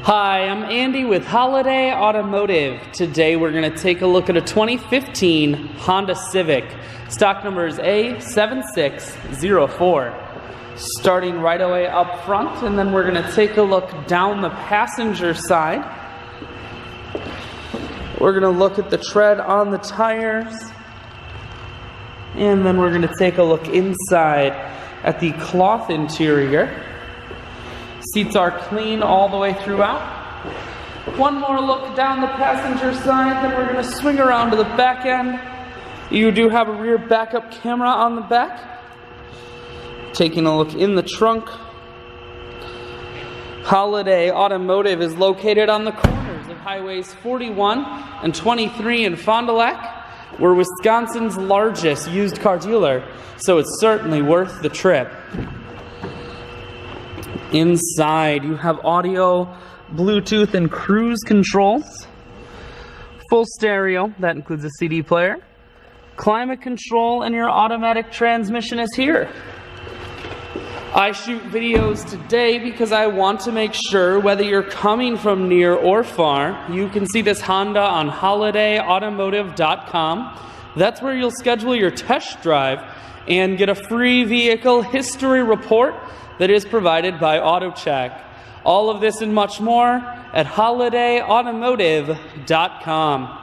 Hi, I'm Andy with Holiday Automotive. Today we're going to take a look at a 2015 Honda Civic. Stock number is A7604. Starting right away up front, and then we're going to take a look down the passenger side. We're going to look at the tread on the tires, and then we're going to take a look inside at the cloth interior. Seats are clean all the way throughout. One more look down the passenger side, then we're going to swing around to the back end. You do have a rear backup camera on the back. Taking a look in the trunk. Holiday Automotive is located on the corners of highways 41 and 23 in Fond du Lac. We're Wisconsin's largest used car dealer, so it's certainly worth the trip. Inside, you have audio, Bluetooth, and cruise controls. Full stereo, that includes a CD player. Climate control, and your automatic transmission is here. I shoot videos today because I want to make sure whether you're coming from near or far, you can see this Honda on holidayautomotive.com. That's where you'll schedule your test drive and get a free vehicle history report that is provided by AutoCheck. All of this and much more at holidayautomotive.com.